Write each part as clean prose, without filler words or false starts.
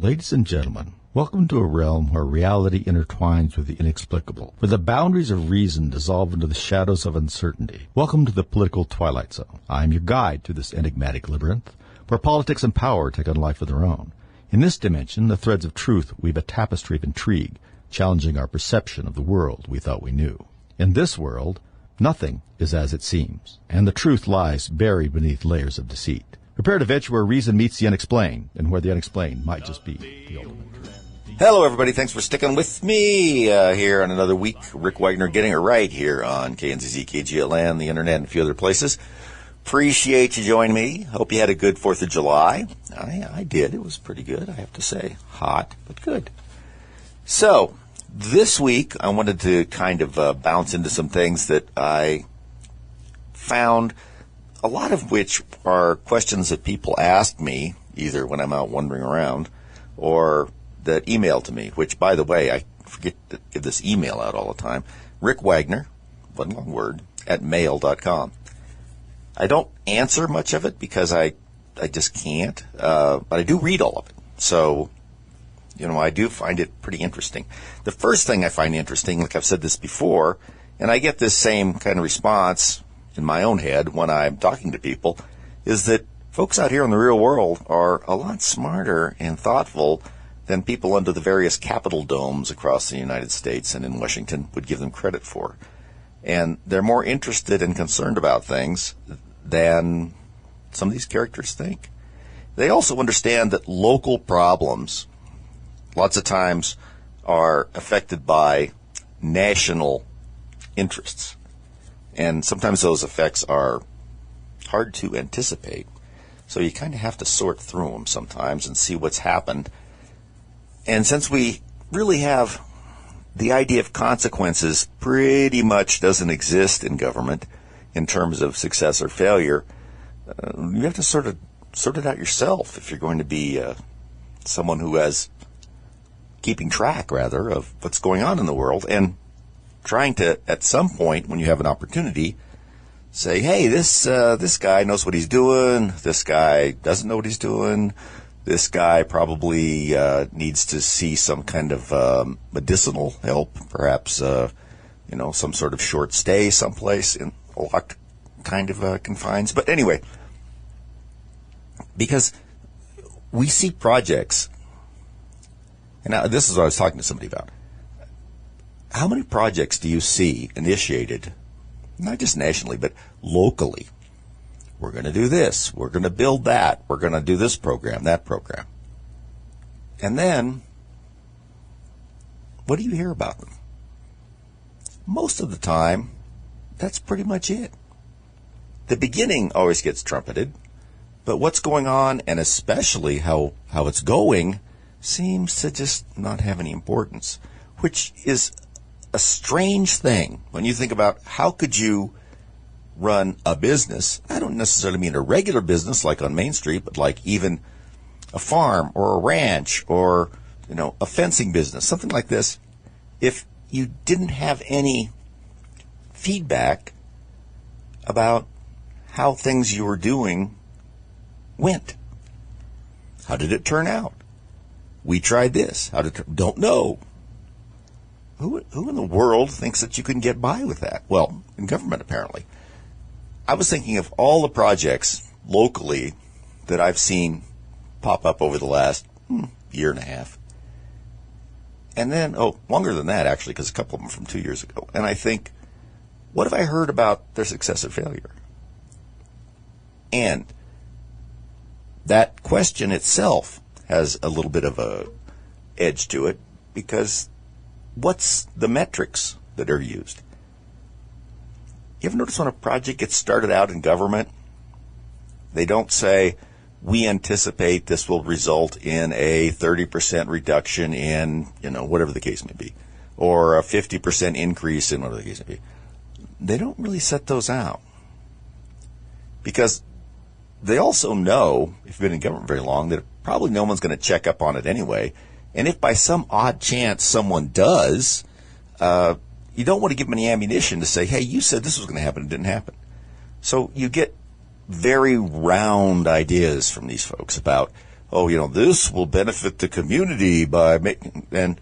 Ladies and gentlemen, welcome to a realm where reality intertwines with the inexplicable, where the boundaries of reason dissolve into the shadows of uncertainty. Welcome to the political twilight zone. I am your guide through this enigmatic labyrinth, where politics and power take on life of their own. In this dimension, the threads of truth weave a tapestry of intrigue, challenging our perception of the world we thought we knew. In this world, nothing is as it seems, and the truth lies buried beneath layers of deceit. Prepare to venture where reason meets the unexplained, and where the unexplained might just be the ultimate truth. Hello, everybody. Thanks for sticking with me here on another week. Rick Wagner getting it right here on KNZZ, KGLN, the Internet, and a few other places. Appreciate you joining me. Hope you had a good 4th of July. I did. It was pretty good, I have to say. Hot, but good. So, this week, I wanted to kind of bounce into some things that I found, a lot of which are questions that people ask me, either when I'm out wandering around, or that email to me, which, by the way, I forget to give this email out all the time. Rick Wagner, one long word, at mail.com. I don't answer much of it because I just can't, but I do read all of it. So, I do find it pretty interesting. The first thing I find interesting, like I've said this before, and I get this same kind of response in my own head when I'm talking to people, is that folks out here in the real world are a lot smarter and thoughtful than people under the various Capitol domes across the United States and in Washington would give them credit for. And they're more interested and concerned about things than some of these characters think. They also understand that local problems lots of times are affected by national interests. And sometimes those effects are hard to anticipate. So you kind of have to sort through them sometimes and see what's happened. And since we really have the idea of consequences pretty much doesn't exist in government in terms of success or failure, you have to sort it out yourself if you're going to be someone who has keeping track, rather, of what's going on in the world and trying to, at some point, when you have an opportunity, say, hey, this guy knows what he's doing, this guy doesn't know what he's doing, this guy probably needs to see some kind of medicinal help, perhaps, some sort of short stay someplace in a locked kind of confines. But anyway, because we see projects, and now this is what I was talking to somebody about. How many projects do you see initiated, not just nationally, but locally? We're going to do this. We're going to build that. We're going to do this program, that program. And then, what do you hear about them? Most of the time, that's pretty much it. The beginning always gets trumpeted, but what's going on, and especially how it's going, seems to just not have any importance, which is a strange thing when you think about how could you run a business. I don't necessarily mean a regular business like on Main Street, but like even a farm or a ranch or, a fencing business, something like this, if you didn't have any feedback about how things you were doing went. How did it turn out? We tried this. Don't know. Who in the world thinks that you can get by with that? Well, in government, apparently. I was thinking of all the projects locally that I've seen pop up over the last year and a half. And then, longer than that, actually, because a couple of them from 2 years ago. And I think, what have I heard about their success or failure? And that question itself has a little bit of a edge to it, because what's the metrics that are used? You ever notice when a project gets started out in government, they don't say, we anticipate this will result in a 30% reduction in, whatever the case may be, or a 50% increase in whatever the case may be. They don't really set those out, because they also know, if you've been in government very long, that probably no one's going to check up on it anyway. And if by some odd chance someone does, you don't want to give them any ammunition to say, hey, you said this was going to happen, it didn't happen. So you get very round ideas from these folks about oh, this will benefit the community by making, and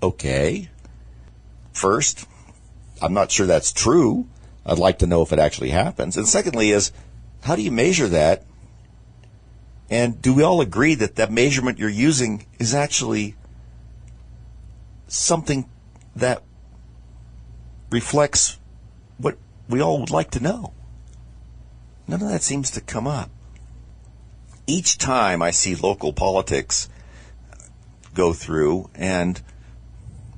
okay. First, I'm not sure that's true. I'd like to know if it actually happens. And secondly is, how do you measure that? And do we all agree that that measurement you're using is actually something that reflects what we all would like to know? None of that seems to come up. Each time I see local politics go through, and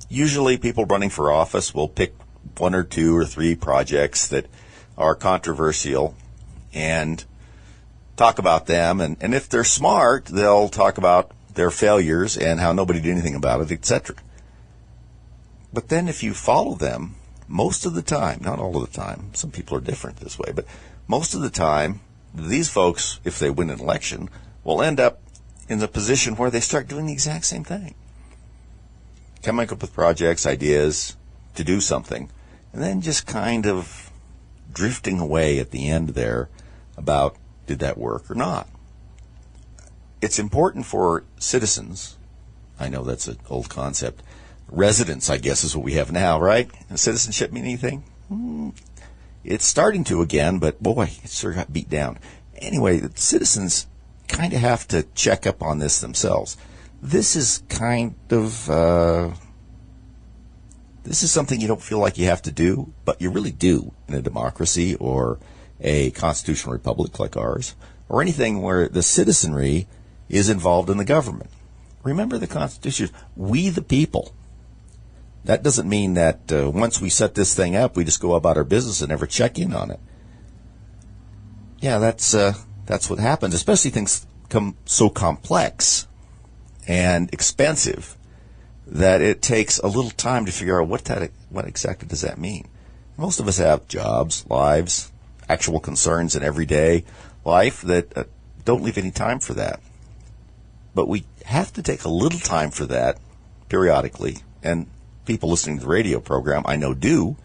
usually people running for office will pick 1 or 2 or 3 projects that are controversial and talk about them. And if they're smart, they'll talk about their failures and how nobody did anything about it, etc. But then if you follow them, most of the time, not all of the time, some people are different this way, but most of the time, these folks, if they win an election, will end up in the position where they start doing the exact same thing. Coming up with projects, ideas to do something, and then just kind of drifting away at the end there about did that work or not. It's important for citizens, I know that's an old concept, residents, I guess, is what we have now, right? Does citizenship mean anything? It's starting to again, but boy, it sure got beat down. Anyway, the citizens kind of have to check up on this themselves. This is kind of, this is something you don't feel like you have to do, but you really do in a democracy or a constitutional republic like ours, or anything where the citizenry is involved in the government. Remember the Constitution, we the people. That doesn't mean that once we set this thing up, we just go about our business and never check in on it. Yeah, that's what happens, especially things become so complex and expensive that it takes a little time to figure out what exactly does that mean. Most of us have jobs, lives, actual concerns in everyday life that don't leave any time for that. But we have to take a little time for that periodically, and people listening to the radio program, I know, do,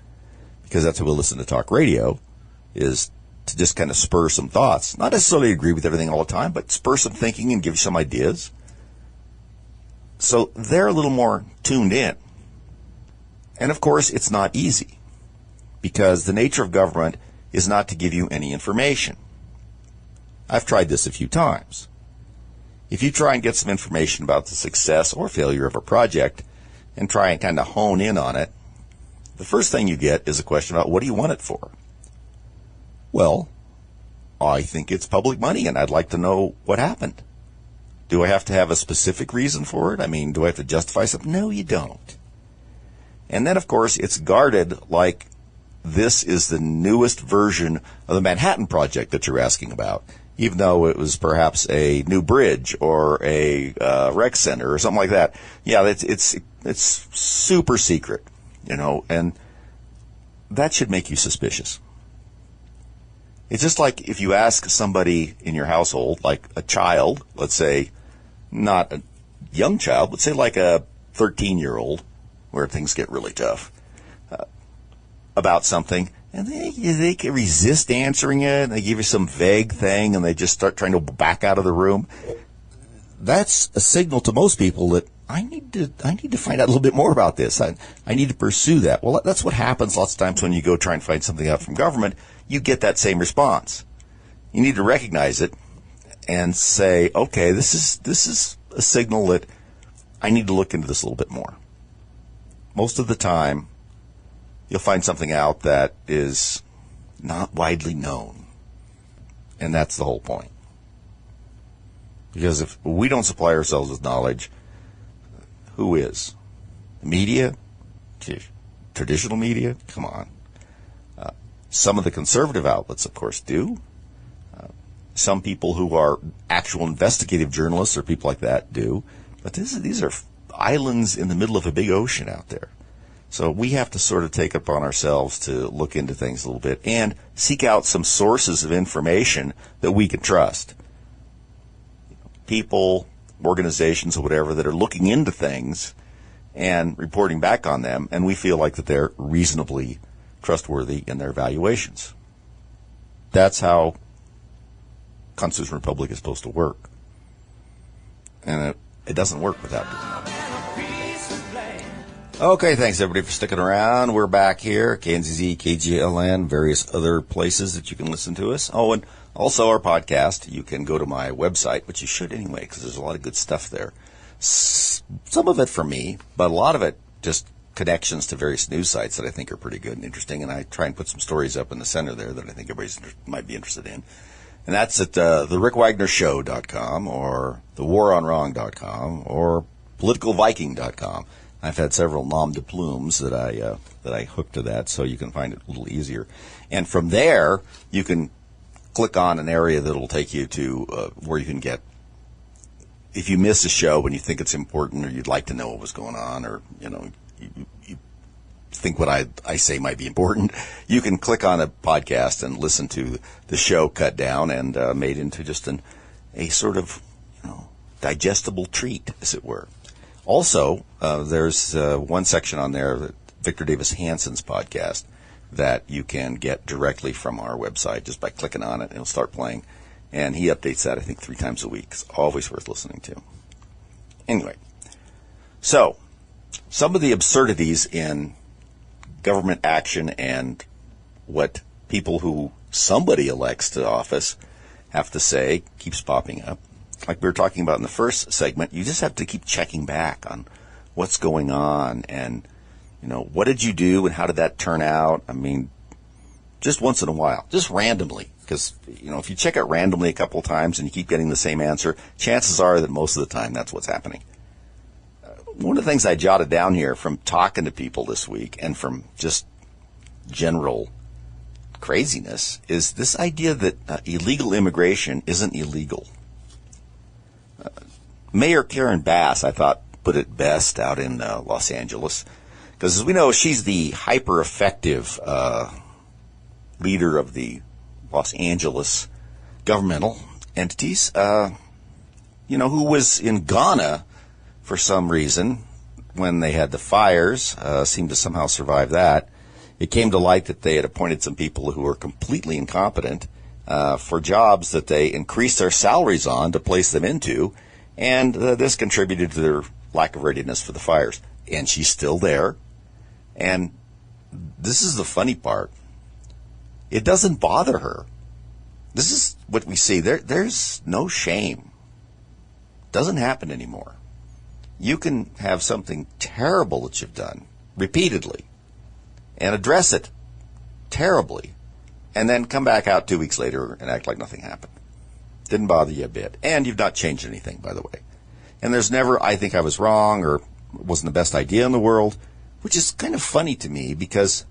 because that's how we listen to talk radio, is to just kind of spur some thoughts. Not necessarily agree with everything all the time, but spur some thinking and give you some ideas. So they're a little more tuned in. And of course, it's not easy, because the nature of government is not to give you any information. I've tried this a few times. If you try and get some information about the success or failure of a project, and try and kind of hone in on it, the first thing you get is a question about what do you want it for? Well, I think it's public money and I'd like to know what happened. Do I have to have a specific reason for it? I mean, do I have to justify something? No, you don't. And then, of course, it's guarded like this is the newest version of the Manhattan Project that you're asking about, even though it was perhaps a new bridge or a rec center or something like that. Yeah, it's super secret, and that should make you suspicious. It's just like if you ask somebody in your household, like a child, let's say, not a young child, but say like a 13-year-old, where things get really tough, about something, and they can resist answering it, and they give you some vague thing, and they just start trying to back out of the room. That's a signal to most people that I need to find out a little bit more about this. I need to pursue that. Well, that's what happens lots of times when you go try and find something out from government. You get that same response. You need to recognize it and say, okay, this is a signal that I need to look into this a little bit more. Most of the time, you'll find something out that is not widely known. And that's the whole point. Because if we don't supply ourselves with knowledge, who is? Media? Traditional media? Come on. Some of the conservative outlets, of course, do. Some people who are actual investigative journalists or people like that do. But these are islands in the middle of a big ocean out there. So we have to sort of take it upon ourselves to look into things a little bit and seek out some sources of information that we can trust. People, organizations, or whatever that are looking into things and reporting back on them, and we feel like that they're reasonably trustworthy in their evaluations. That's how Constitutional Republic is supposed to work. And it doesn't work without doing that. Okay, thanks everybody for sticking around. We're back here, KNZZ, KGLN, various other places that you can listen to us. Oh, and also our podcast. You can go to my website, which you should anyway, because there's a lot of good stuff there. Some of it from me, but a lot of it just connections to various news sites that I think are pretty good and interesting. And I try and put some stories up in the center there that I think everybody might be interested in. And that's at therickWagnerShow.com or thewaronwrong.com or politicalviking.com. I've had several nom de plumes that I hooked to that, so you can find it a little easier. And from there, you can click on an area that will take you to where you can get, if you miss a show and you think it's important or you'd like to know what was going on, or you think what I say might be important, you can click on a podcast and listen to the show cut down and made into just a sort of digestible treat, as it were. Also, there's one section on there, Victor Davis Hanson's podcast, that you can get directly from our website just by clicking on it. It'll start playing. And he updates that, I think, 3 times a week. It's always worth listening to. Anyway, so some of the absurdities in government action and what people who somebody elects to office have to say keeps popping up. Like we were talking about in the first segment, you just have to keep checking back on what's going on and, what did you do and how did that turn out? I mean, just once in a while, just randomly. Because, if you check it randomly a couple of times and you keep getting the same answer, chances are that most of the time that's what's happening. One of the things I jotted down here from talking to people this week and from just general craziness is this idea that illegal immigration isn't illegal. Mayor Karen Bass, I thought, put it best out in Los Angeles. Because as we know, she's the hyper-effective leader of the Los Angeles governmental entities, who was in Ghana for some reason when they had the fires, seemed to somehow survive that. It came to light that they had appointed some people who were completely incompetent for jobs that they increased their salaries on to place them into, and this contributed to their lack of readiness for the fires. And she's still there. And this is the funny part. It doesn't bother her. This is what we see. There's no shame. Doesn't happen anymore. You can have something terrible that you've done repeatedly and address it terribly and then come back out 2 weeks later and act like nothing happened. Didn't bother you a bit. And you've not changed anything, by the way. And there's never, I think I was wrong or wasn't the best idea in the world, which is kind of funny to me because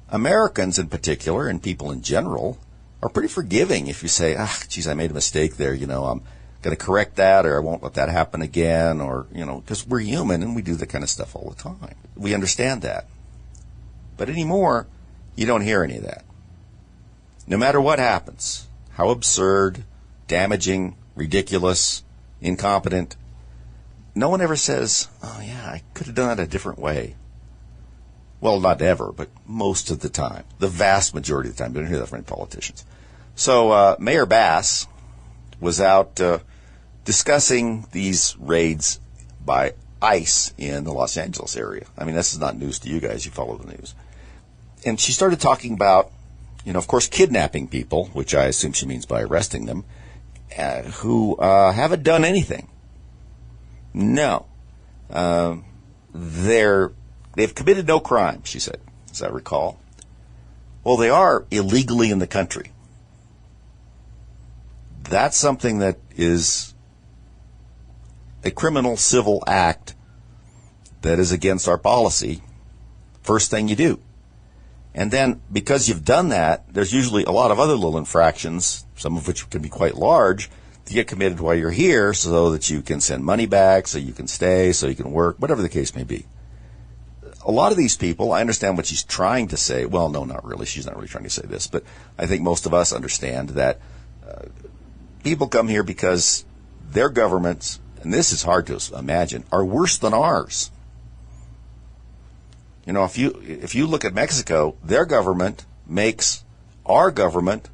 Americans in particular and people in general are pretty forgiving if you say, geez, I made a mistake there, I'm going to correct that or I won't let that happen again or, because we're human and we do that kind of stuff all the time. We understand that. But anymore, you don't hear any of that. No matter what happens, how absurd, damaging, ridiculous, incompetent, no one ever says, oh yeah, I could have done it a different way. Well, not ever, but most of the time. The vast majority of the time. You don't hear that from any politicians. So Mayor Bass was out discussing these raids by ICE in the Los Angeles area. I mean, this is not news to you guys. You follow the news. And she started talking about, of course, kidnapping people, which I assume she means by arresting them, who haven't done anything. No. They've committed no crime, she said, as I recall. Well, they are illegally in the country. That's something that is a criminal civil act that is against our policy. First thing you do. And then, because you've done that, there's usually a lot of other little infractions, some of which can be quite large, to get committed while you're here so that you can send money back, so you can stay, so you can work, whatever the case may be. A lot of these people, I understand what she's trying to say. Well, no, not really. She's not really trying to say this. But I think most of us understand that people come here because their governments, and this is hard to imagine, are worse than ours. If you look at Mexico, their government makes our government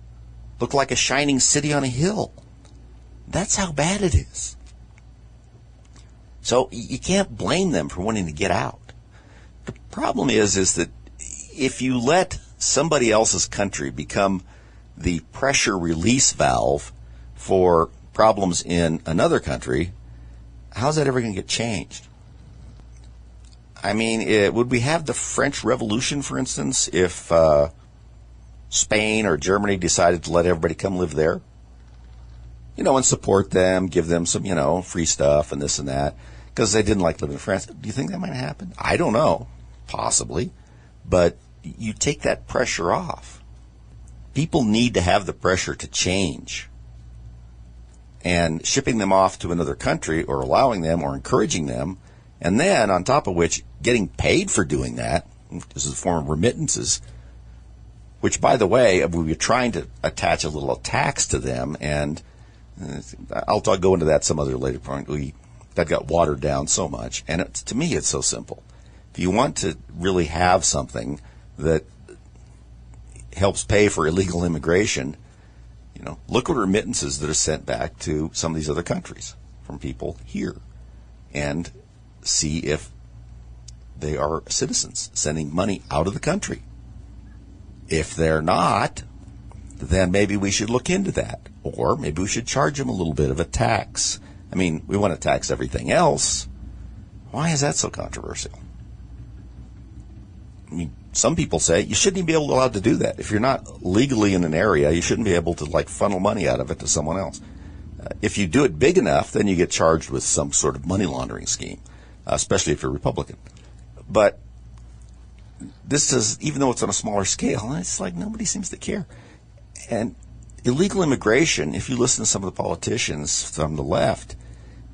look like a shining city on a hill. That's how bad it is. So you can't blame them for wanting to get out. The problem is that if you let somebody else's country become the pressure release valve for problems in another country, how's that ever going to get changed? I mean, would we have the French Revolution, for instance, if Spain or Germany decided to let everybody come live there? And support them, give them some, free stuff and this and that, because they didn't like living in France. Do you think that might happen? I don't know. Possibly. But you take that pressure off. People need to have the pressure to change. And shipping them off to another country or allowing them or encouraging them, and then on top of which getting paid for doing that, this is a form of remittances, which, by the way, we were trying to attach a little tax to them, and I'll go into that some other later point. That got watered down so much, and to me it's so simple. If you want to really have something that helps pay for illegal immigration, look at remittances that are sent back to some of these other countries from people here, and see if they are citizens sending money out of the country. If they're not, then maybe we should look into that, or maybe we should charge them a little bit of a tax. I mean, we want to tax everything else. Why is that so controversial? I mean, some people say you shouldn't even be allowed to do that. If you're not legally in an area, you shouldn't be able to funnel money out of it to someone else. If you do it big enough, then you get charged with some sort of money laundering scheme, especially if you're Republican. But this is, even though it's on a smaller scale, it's like nobody seems to care. And illegal immigration, if you listen to some of the politicians from the left,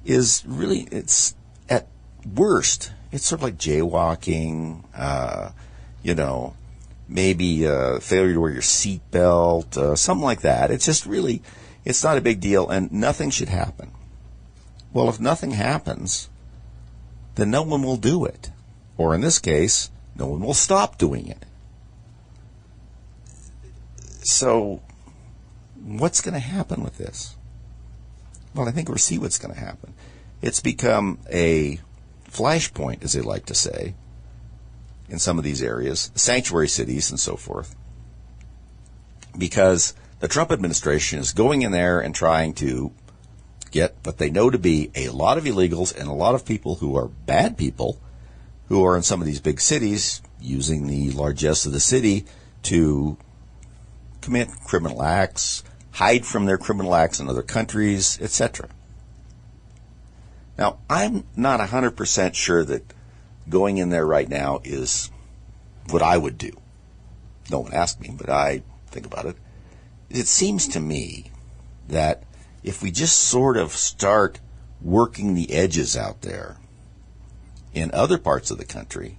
is really, it's at worst, it's sort of like jaywalking, maybe failure to wear your seatbelt, something like that. It's just really, it's not a big deal, and nothing should happen. Well, if nothing happens, then no one will do it. Or in this case, no one will stop doing it. So, what's going to happen with this? Well, I think we'll see what's going to happen. It's become a flashpoint, as they like to say, in some of these areas, sanctuary cities and so forth, because the Trump administration is going in there and trying to get what they know to be a lot of illegals and a lot of people who are bad people who are in some of these big cities using the largesse of the city to commit criminal acts, hide from their criminal acts in other countries, etc. Now, I'm not 100% sure that going in there right now is what I would do. No one asked me, but I think about it. It seems to me that if we just sort of start working the edges out there in other parts of the country,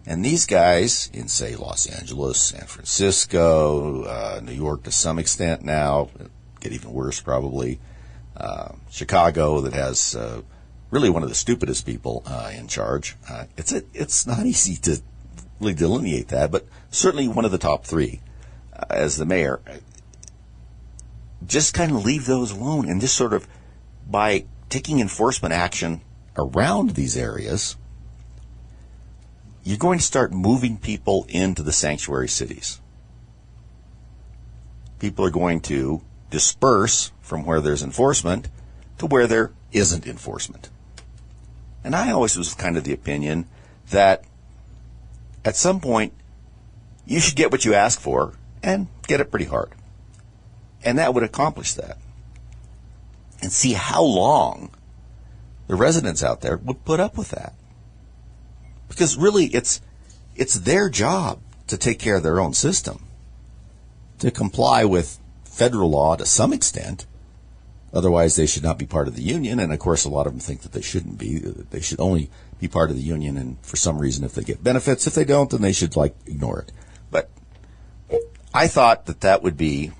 and these guys in, say, Los Angeles, San Francisco, New York to some extent now, get even worse probably, Chicago that has really one of the stupidest people in charge. It's not easy to really delineate that, but certainly one of the top three as the mayor. Just kind of leave those alone, and just sort of by taking enforcement action around these areas, you're going to start moving people into the sanctuary cities. People are going to disperse from where there's enforcement to where there isn't enforcement. And I always was kind of the opinion that at some point you should get what you ask for and get it pretty hard. And that would accomplish that. And see how long the residents out there would put up with that. Because really, it's their job to take care of their own system, to comply with federal law to some extent. Otherwise, they should not be part of the union. And, of course, a lot of them think that they shouldn't be. They should only be part of the union, and for some reason, if they get benefits. If they don't, then they should, ignore it. But I thought that would be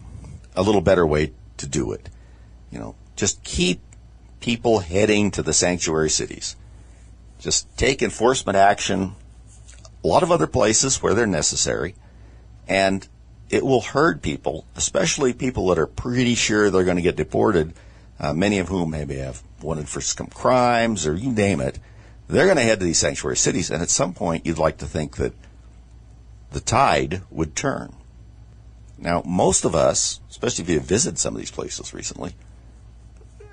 a little better way to do it. Just keep people heading to the sanctuary cities. Just take enforcement action a lot of other places where they're necessary, and it will herd people, especially people that are pretty sure they're going to get deported many of whom maybe have wanted for some crimes or you name it, they're going to head to these sanctuary cities, and at some point you'd like to think that the tide would turn. Now, most of us, especially if you have visited some of these places recently,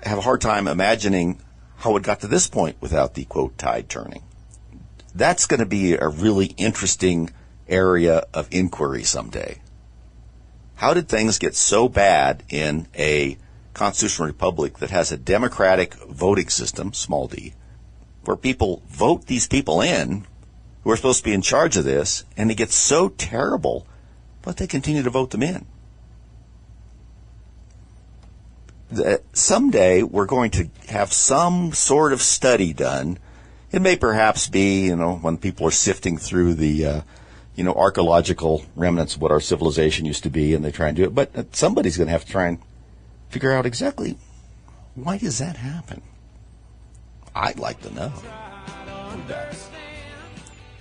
have a hard time imagining how it got to this point without the, quote, tide turning. That's going to be a really interesting area of inquiry someday. How did things get so bad in a constitutional republic that has a democratic voting system, small d, where people vote these people in who are supposed to be in charge of this, and it gets so terrible, but they continue to vote them in? Someday we're going to have some sort of study done. It may perhaps be, when people are sifting through the, archaeological remnants of what our civilization used to be, and they try and do it. But somebody's going to have to try and figure out exactly why does that happen. I'd like to know.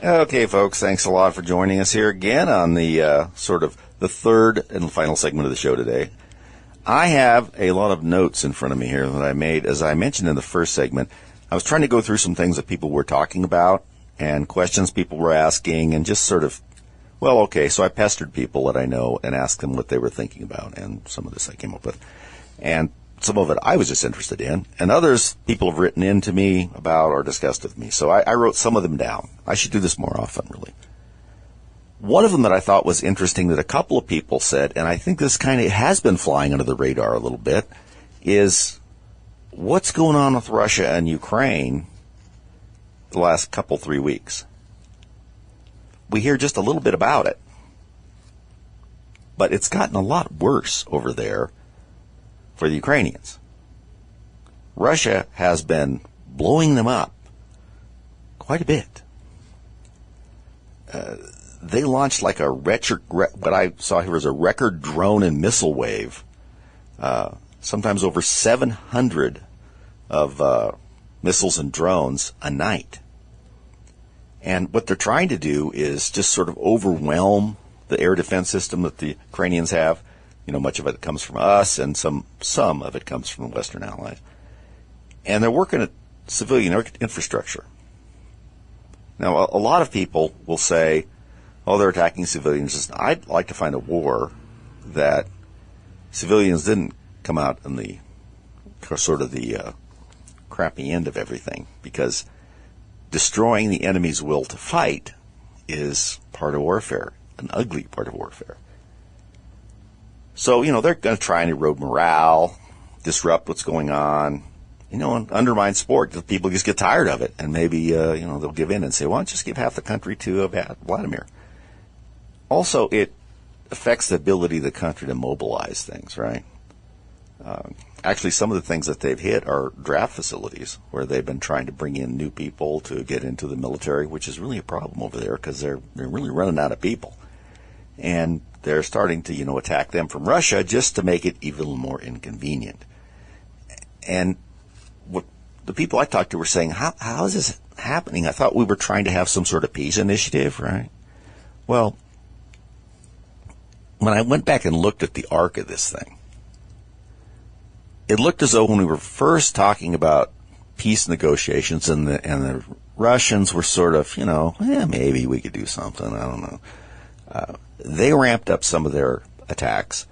Okay, folks, thanks a lot for joining us here again on the sort of the third and final segment of the show today. I have a lot of notes in front of me here that I made. As I mentioned in the first segment, I was trying to go through some things that people were talking about and questions people were asking, and just sort of, so I pestered people that I know and asked them what they were thinking about, and some of this I came up with. And some of it I was just interested in, and others people have written in to me about or discussed with me. So I wrote some of them down. I should do this more often, really. One of them that I thought was interesting that a couple of people said, and I think this kind of has been flying under the radar a little bit, is what's going on with Russia and Ukraine the last 3 weeks. We hear just a little bit about it, but it's gotten a lot worse over there for the Ukrainians. Russia has been blowing them up quite a bit. They launched like what I saw here was a record drone and missile wave, sometimes over 700 of missiles and drones a night. And what they're trying to do is just sort of overwhelm the air defense system that the Ukrainians have. Much of it comes from us, and some of it comes from the Western allies. And they're working at civilian infrastructure. Now, a lot of people will say, they're attacking civilians. I'd like to find a war that civilians didn't come out in the sort of the crappy end of everything, because destroying the enemy's will to fight is part of warfare, an ugly part of warfare. So, they're going to try and erode morale, disrupt what's going on, and undermine sport. People just get tired of it, and maybe, they'll give in and say, well, just give half the country to Vladimir. Also, it affects the ability of the country to mobilize things, right? Actually, some of the things that they've hit are draft facilities where they've been trying to bring in new people to get into the military, which is really a problem over there because they're really running out of people. And they're starting to, attack them from Russia just to make it even more inconvenient. And what the people I talked to were saying, how is this happening? I thought we were trying to have some sort of peace initiative, right? Well, when I went back and looked at the arc of this thing, it looked as though when we were first talking about peace negotiations and the Russians were sort of, maybe we could do something, I don't know. They ramped up some of their attacks,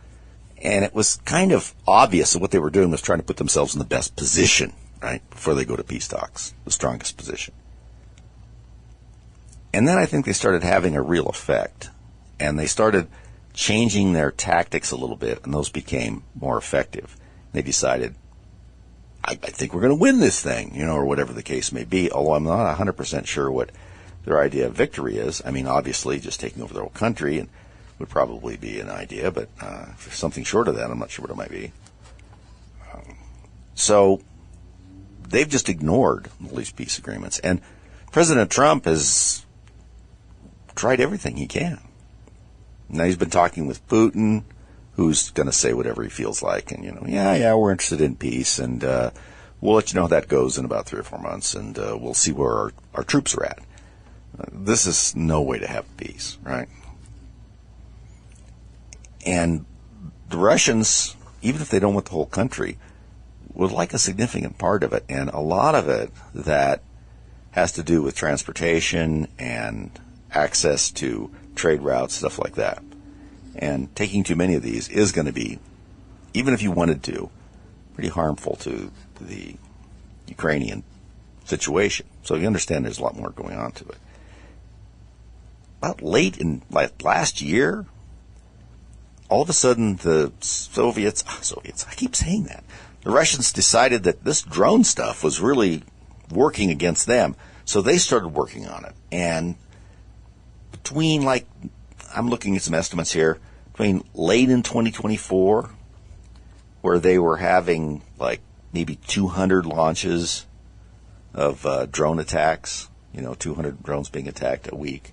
and it was kind of obvious that what they were doing was trying to put themselves in the best position, right, before they go to peace talks, the strongest position. And then I think they started having a real effect, and they started changing their tactics a little bit, and those became more effective. They decided, I think we're going to win this thing, or whatever the case may be, although I'm not 100% sure what their idea of victory is. I mean, obviously, just taking over the whole country and would probably be an idea, but if there's something short of that, I'm not sure what it might be. So they've just ignored all these peace agreements. And President Trump has tried everything he can. Now he's been talking with Putin, who's going to say whatever he feels like. And, we're interested in peace, and we'll let you know how that goes in about 3 or 4 months, and we'll see where our troops are at. This is no way to have peace, right? And the Russians, even if they don't want the whole country, would like a significant part of it, and a lot of it that has to do with transportation and access to trade routes, stuff like that. And taking too many of these is going to be, even if you wanted to, pretty harmful to the Ukrainian situation. So you understand there's a lot more going on to it. About late in last year, all of a sudden the Soviets, I keep saying that, the Russians decided that this drone stuff was really working against them. So they started working on it. And between, I'm looking at some estimates here, between late in 2024, where they were having maybe 200 launches of drone attacks, 200 drones being attacked a week.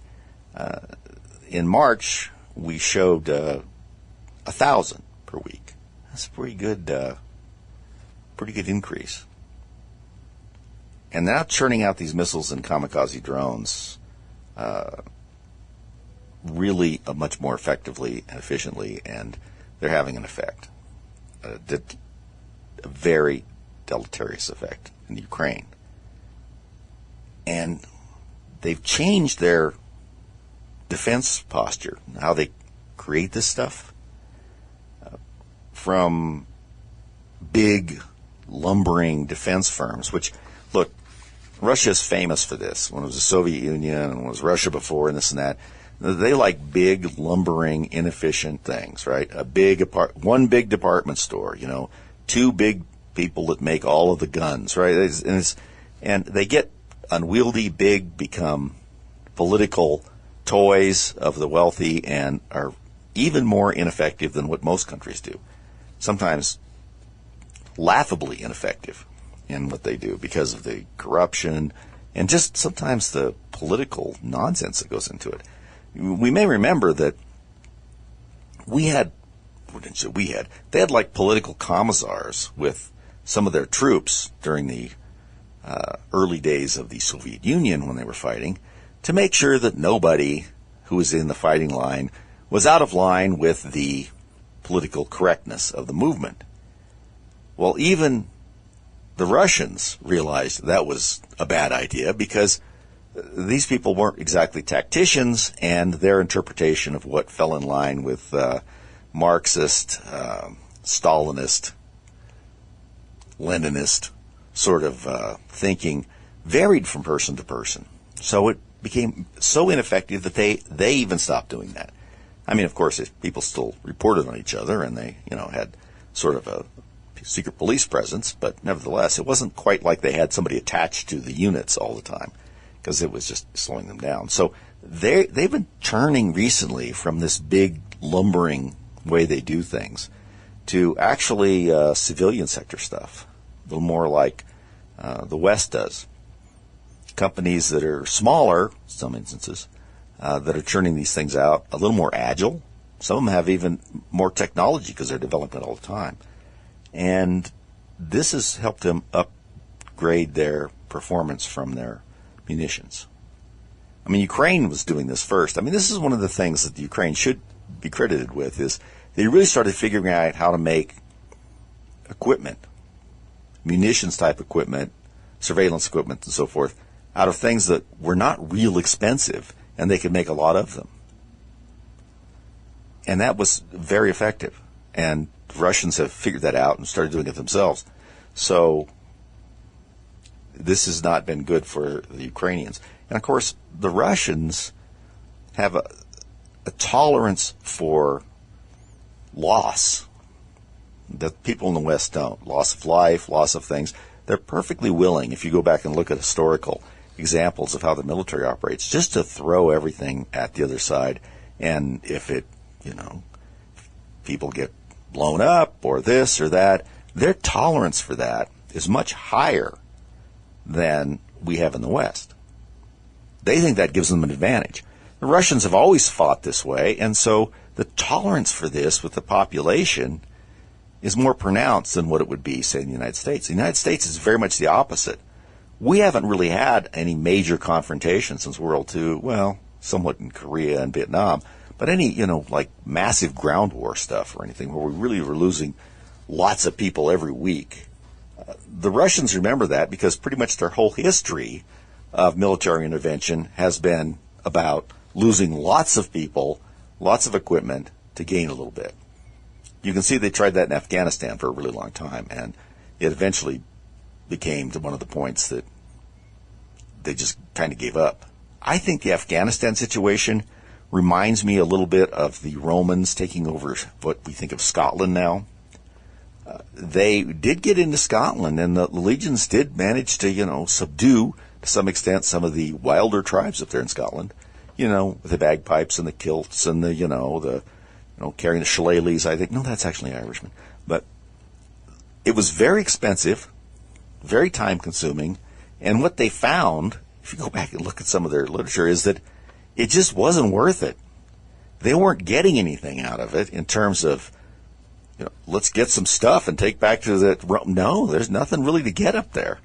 In March, we showed 1,000 per week. That's a pretty good increase. And now churning out these missiles and kamikaze drones really much more effectively and efficiently, and they're having an effect, a very deleterious effect in Ukraine. And they've changed their defense posture, how they create this stuff, from big, lumbering defense firms, which, look, Russia's famous for this. When it was the Soviet Union and when it was Russia before and this and that, they like big, lumbering, inefficient things, right? One big department store, two big people that make all of the guns, right? And they get unwieldy, big, become political toys of the wealthy, and are even more ineffective than what most countries do. Sometimes laughably ineffective in what they do because of the corruption and just sometimes the political nonsense that goes into it. We may remember that they had political commissars with some of their troops during the early days of the Soviet Union when they were fighting, to make sure that nobody who was in the fighting line was out of line with the political correctness of the movement. Well, even the Russians realized that was a bad idea, because these people weren't exactly tacticians, and their interpretation of what fell in line with Marxist, Stalinist, Leninist sort of thinking varied from person to person. So it became so ineffective that they even stopped doing that. I mean, of course, people still reported on each other, and they, had sort of a secret police presence, but nevertheless, it wasn't quite like they had somebody attached to the units all the time, because it was just slowing them down. So they've been turning recently from this big, lumbering way they do things to actually civilian sector stuff, a little more like the West does. Companies that are smaller, in some instances, that are churning these things out, a little more agile. Some of them have even more technology because they're developing it all the time. And this has helped them upgrade their performance from their munitions. I mean, Ukraine was doing this first. I mean, this is one of the things that the Ukraine should be credited with, is they really started figuring out how to make equipment, munitions-type equipment, surveillance equipment, and so forth, out of things that were not real expensive, and they could make a lot of them. And that was very effective. And the Russians have figured that out and started doing it themselves. So this has not been good for the Ukrainians. And of course, the Russians have a tolerance for loss that people in the West don't. Loss of life, loss of things. They're perfectly willing, if you go back and look at historical examples of how the military operates, just to throw everything at the other side. And if people get blown up or this or that, their tolerance for that is much higher than we have in the West. They think that gives them an advantage. The Russians have always fought this way, and so the tolerance for this with the population is more pronounced than what it would be, say, in the United States. The United States is very much the opposite. We haven't really had any major confrontation since World II, well, somewhat in Korea and Vietnam, but any, like massive ground war stuff or anything where we really were losing lots of people every week, The Russians remember that because pretty much their whole history of military intervention has been about losing lots of people, lots of equipment to gain a little bit. You can see they tried that in Afghanistan for a really long time, and it eventually became to one of the points that they just kind of gave up. I think the Afghanistan situation reminds me a little bit of the Romans taking over what we think of Scotland now. They did get into Scotland, and the legions did manage to, subdue to some extent some of the wilder tribes up there in Scotland, with the bagpipes and the kilts and the carrying the shillelaghs. I think, no, that's actually Irishmen. But it was very expensive, very time consuming, and what they found, if you go back and look at some of their literature, is that it just wasn't worth it. They weren't getting anything out of it in terms of, let's get some stuff and take back to the... No, there's nothing really to get up there.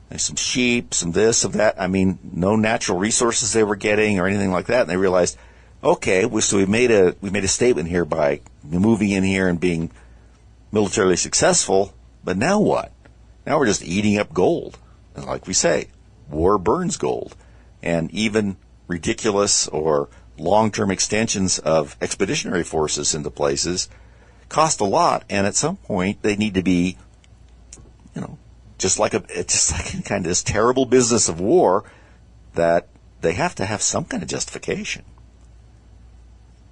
There's some sheep, some this, some that. I mean, no natural resources they were getting or anything like that. And they realized, okay, so we made a statement here by moving in here and being militarily successful, but now what? Now we're just eating up gold. And like we say, war burns gold. And even ridiculous or long-term extensions of expeditionary forces into places cost a lot, and at some point they need to be, just like kind of this terrible business of war, that they have to have some kind of justification.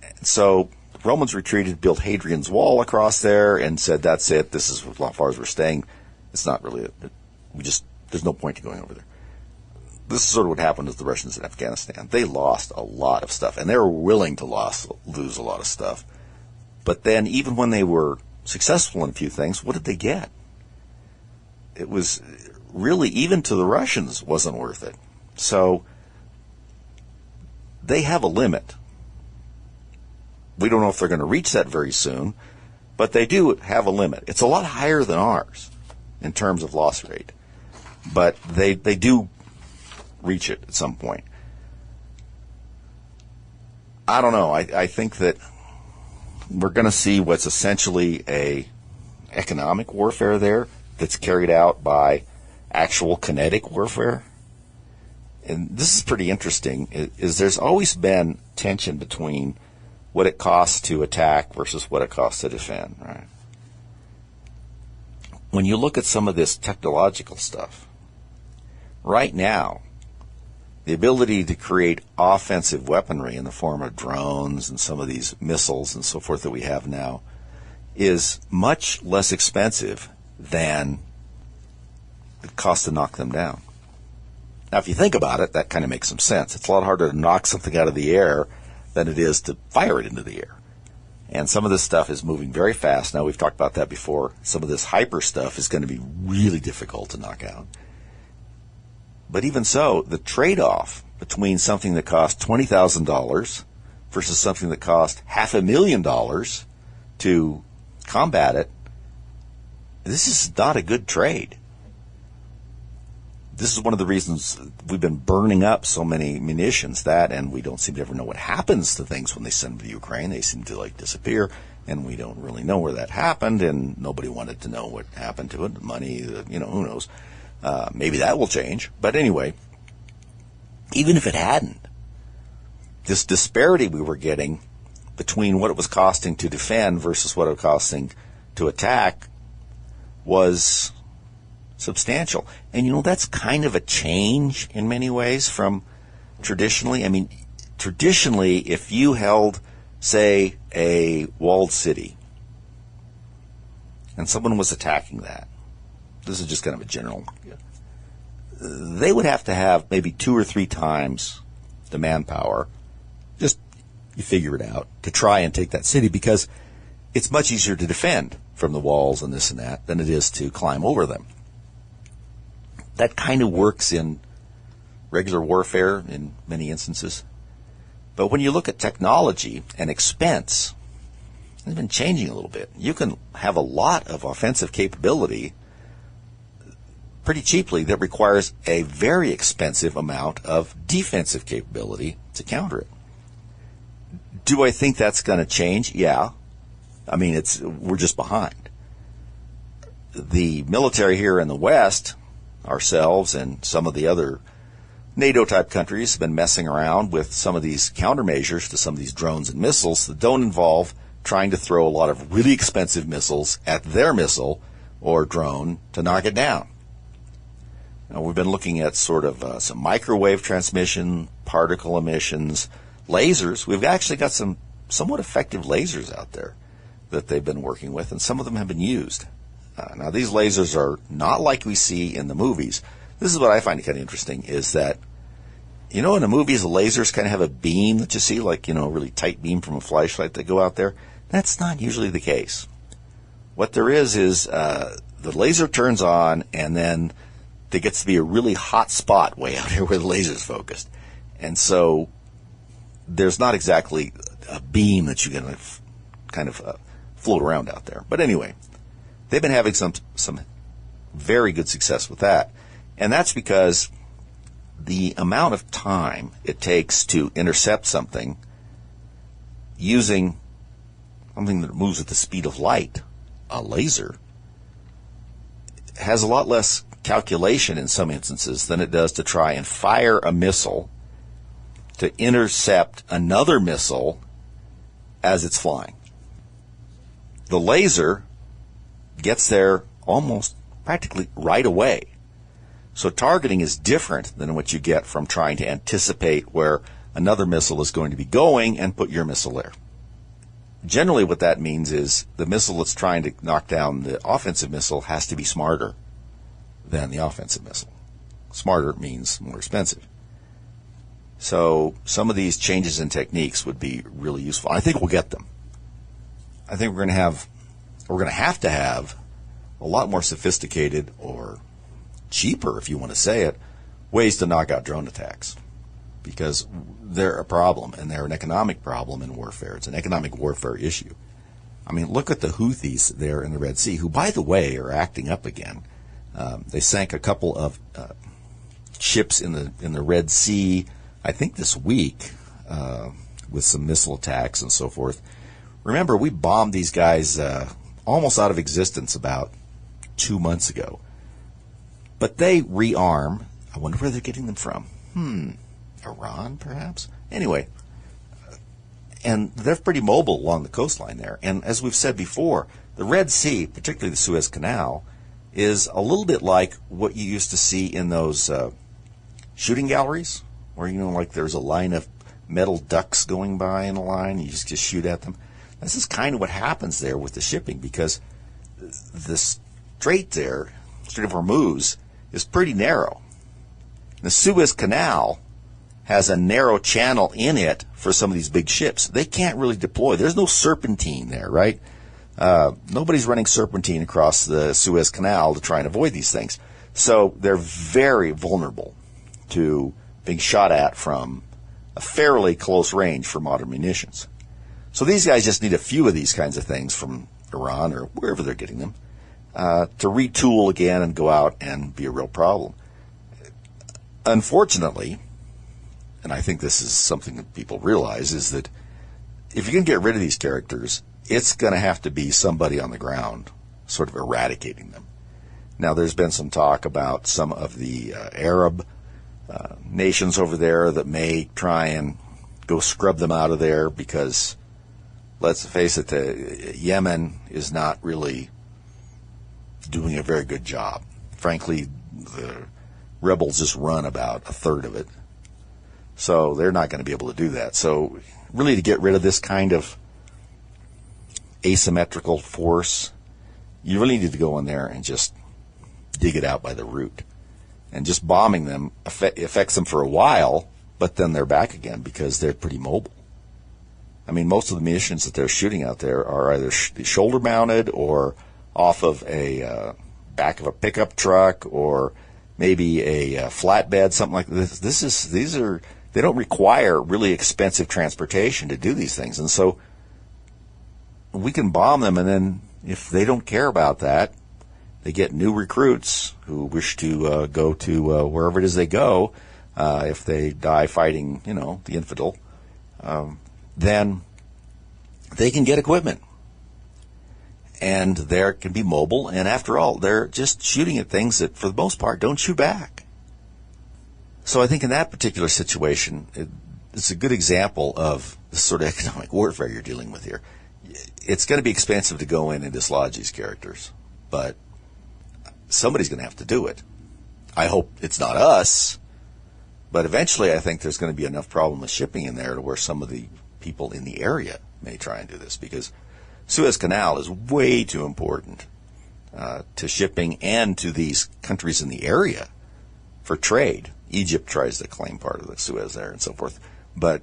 And so the Romans retreated, built Hadrian's Wall across there, and said, "That's it. This is as far as we're staying. It's not really. There's no point to going over there." This is sort of what happened with the Russians in Afghanistan. They lost a lot of stuff, and they were willing to lose a lot of stuff. But then, even when they were successful in a few things, what did they get? It was really, even to the Russians, wasn't worth it. So they have a limit. We don't know if they're going to reach that very soon, but they do have a limit. It's a lot higher than ours in terms of loss rate, but they do reach it at some point. I don't know. I think that we're going to see what's essentially a economic warfare there that's carried out by actual kinetic warfare. And this is pretty interesting, is there's always been tension between what it costs to attack versus what it costs to defend, right? When you look at some of this technological stuff, right now, the ability to create offensive weaponry in the form of drones and some of these missiles and so forth that we have now is much less expensive than it costs to knock them down. Now, if you think about it, that kind of makes some sense. It's a lot harder to knock something out of the air than it is to fire it into the air. And some of this stuff is moving very fast. Now, we've talked about that before. Some of this hyper stuff is going to be really difficult to knock out. But even so, the trade-off between something that costs $20,000 versus something that costs $500,000 to combat it, this is not a good trade. This is one of the reasons we've been burning up so many munitions, and we don't seem to ever know what happens to things when they send them to Ukraine. They seem to disappear, and we don't really know where that happened, and nobody wanted to know what happened to it. The money, who knows. Maybe that will change. But anyway, even if it hadn't, this disparity we were getting between what it was costing to defend versus what it was costing to attack was substantial. And that's kind of a change in many ways from traditionally. I mean, traditionally, if you held, say, a walled city and someone was attacking that, this is just kind of a general, they would have to have maybe 2 or 3 times the manpower, just you figure it out, to try and take that city, because it's much easier to defend from the walls and this and that than it is to climb over them. That kind of works in regular warfare in many instances. But when you look at technology and expense, it's been changing a little bit. You can have a lot of offensive capability pretty cheaply that requires a very expensive amount of defensive capability to counter it. Do I think that's going to change? Yeah. I mean, we're just behind. the military here in the West, ourselves and some of the other NATO-type countries, have been messing around with some of these countermeasures to some of these drones and missiles that don't involve trying to throw a lot of really expensive missiles at their missile or drone to knock it down. Now, we've been looking at sort of some microwave transmission, particle emissions, lasers. We've actually got some somewhat effective lasers out there that they've been working with, and some of them have been used. Now, these lasers are not like we see in the movies. This is what I find kind of interesting, is that, in the movies, the lasers kind of have a beam that you see, like, a really tight beam from a flashlight that go out there. That's not usually the case. What there is the laser turns on, and then there gets to be a really hot spot way out here where the laser's focused. And so there's not exactly a beam that you can kind of float around out there. But anyway, they've been having some very good success with that. And that's because the amount of time it takes to intercept something using something that moves at the speed of light, a laser, has a lot less calculation in some instances than it does to try and fire a missile to intercept another missile as it's flying. The laser gets there almost practically right away. So targeting is different than what you get from trying to anticipate where another missile is going to be going and put your missile there. Generally what that means is the missile that's trying to knock down the offensive missile has to be smarter than the offensive missile. Smarter means more expensive. So some of these changes in techniques would be really useful. I think we'll get them. I think we're going to have to have a lot more sophisticated, or cheaper, if you want to say it, ways to knock out drone attacks. Because they're a problem, and they're an economic problem in warfare. It's an economic warfare issue. I mean, look at the Houthis there in the Red Sea, who, by the way, are acting up again. They sank a couple of ships in the Red Sea, I think this week, with some missile attacks and so forth. Remember, we bombed these guys almost out of existence about 2 months ago. But they rearm. I wonder where they're getting them from. Iran, perhaps? Anyway, and they're pretty mobile along the coastline there. And as we've said before, the Red Sea, particularly the Suez Canal, is a little bit like what you used to see in those shooting galleries, where, like there's a line of metal ducks going by in a line, you just shoot at them. This is kind of what happens there with the shipping, because the Strait there, Strait of Hormuz, is pretty narrow. The Suez Canal has a narrow channel in it for some of these big ships. They can't really deploy. There's no serpentine there, right? Nobody's running serpentine across the Suez Canal to try and avoid these things. So they're very vulnerable to being shot at from a fairly close range for modern munitions. So these guys just need a few of these kinds of things from Iran or wherever they're getting them to retool again and go out and be a real problem. Unfortunately, and I think this is something that people realize, is that if you can get rid of these characters, it's going to have to be somebody on the ground sort of eradicating them. Now, there's been some talk about some of the Arab nations over there that may try and go scrub them out of there because, let's face it, Yemen is not really doing a very good job. Frankly, the rebels just run about a third of it. So they're not going to be able to do that. So really, to get rid of this kind of asymmetrical force, you really need to go in there and just dig it out by the root. And just bombing them affects them for a while, but then they're back again because they're pretty mobile. I mean, most of the munitions that they're shooting out there are either shoulder-mounted or off of a back of a pickup truck or maybe a flatbed, something like this. They don't require really expensive transportation to do these things. And so we can bomb them, and then if they don't care about that, they get new recruits who wish to go to wherever it is they go. If they die fighting, the infidel, then they can get equipment. and they can be mobile, and after all, they're just shooting at things that, for the most part, don't shoot back. So I think in that particular situation, it's a good example of the sort of economic warfare you're dealing with here. It's going to be expensive to go in and dislodge these characters, but somebody's going to have to do it. I hope it's not us, but eventually I think there's going to be enough problem with shipping in there to where some of the people in the area may try and do this, because Suez Canal is way too important to shipping and to these countries in the area for trade. Egypt tries to claim part of the Suez there and so forth, but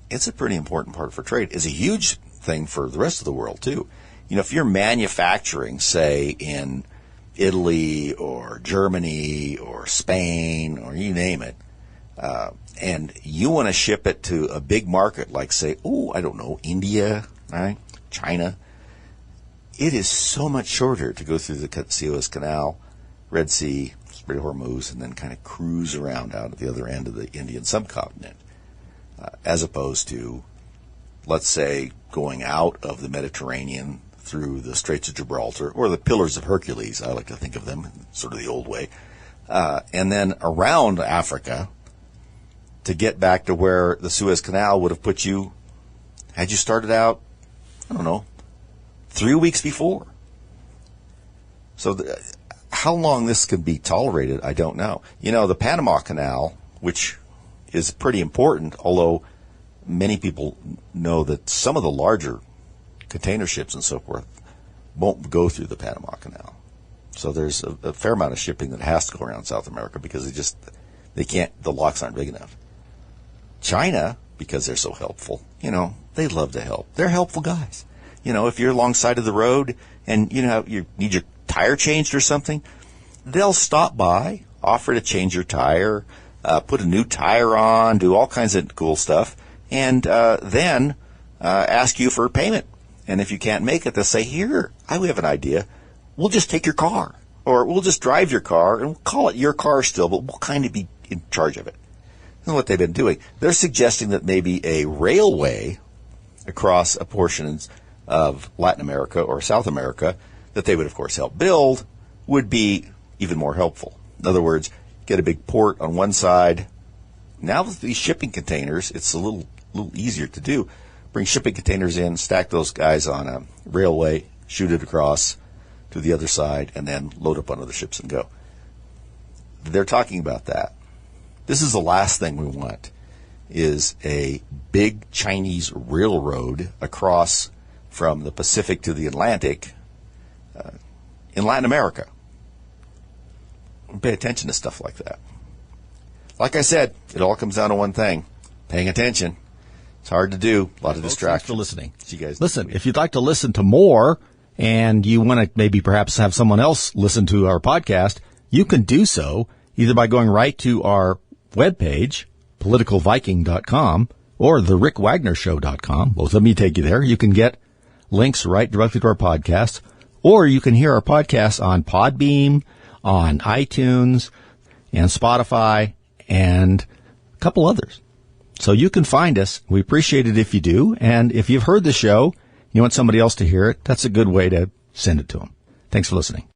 it's a pretty important part for trade. It's a huge thing for the rest of the world too. You know, if you're manufacturing, say, in Italy or Germany or Spain or you name it, and you want to ship it to a big market like, say, India, right? China, it is so much shorter to go through the Suez Canal, Red Sea, Strait of Hormuz, and then kind of cruise around out at the other end of the Indian subcontinent, as opposed to, let's say, going out of the Mediterranean through the Straits of Gibraltar, or the Pillars of Hercules, I like to think of them, sort of the old way, and then around Africa to get back to where the Suez Canal would have put you had you started out, 3 weeks before. So how long this could be tolerated, I don't know. You know, the Panama Canal, which is pretty important, although many people know that some of the larger container ships and so forth won't go through the Panama Canal. So there's a fair amount of shipping that has to go around South America because they can't, the locks aren't big enough. China, because they're so helpful, they love to help. They're helpful guys. If you're alongside of the road and, you need your tire changed or something, they'll stop by, offer to change your tire, put a new tire on, do all kinds of cool stuff, and then ask you for payment. And if you can't make it, they'll say, here, I have an idea. We'll just take your car, or we'll just drive your car, and we'll call it your car still, but we'll kind of be in charge of it. And what they've been doing, they're suggesting that maybe a railway across a portion of Latin America or South America that they would, of course, help build would be even more helpful. In other words, get a big port on one side. Now with these shipping containers, it's a little easier to do. Bring shipping containers in, stack those guys on a railway, shoot it across to the other side, and then load up on other ships and go. They're talking about that. This is the last thing we want, is a big Chinese railroad across from the Pacific to the Atlantic in Latin America. Pay attention to stuff like that. Like I said, it all comes down to one thing: paying attention. It's hard to do. A lot of distractions. Thanks for listening. See you guys. Listen, if you'd like to listen to more and you want to maybe perhaps have someone else listen to our podcast, you can do so either by going right to our webpage, politicalviking.com, or therickWagnerShow.com. Both of them take you there. You can get links right directly to our podcast, or you can hear our podcast on Podbean, on iTunes, and Spotify, and a couple others. So you can find us. We appreciate it if you do. And if you've heard the show, you want somebody else to hear it, that's a good way to send it to them. Thanks for listening.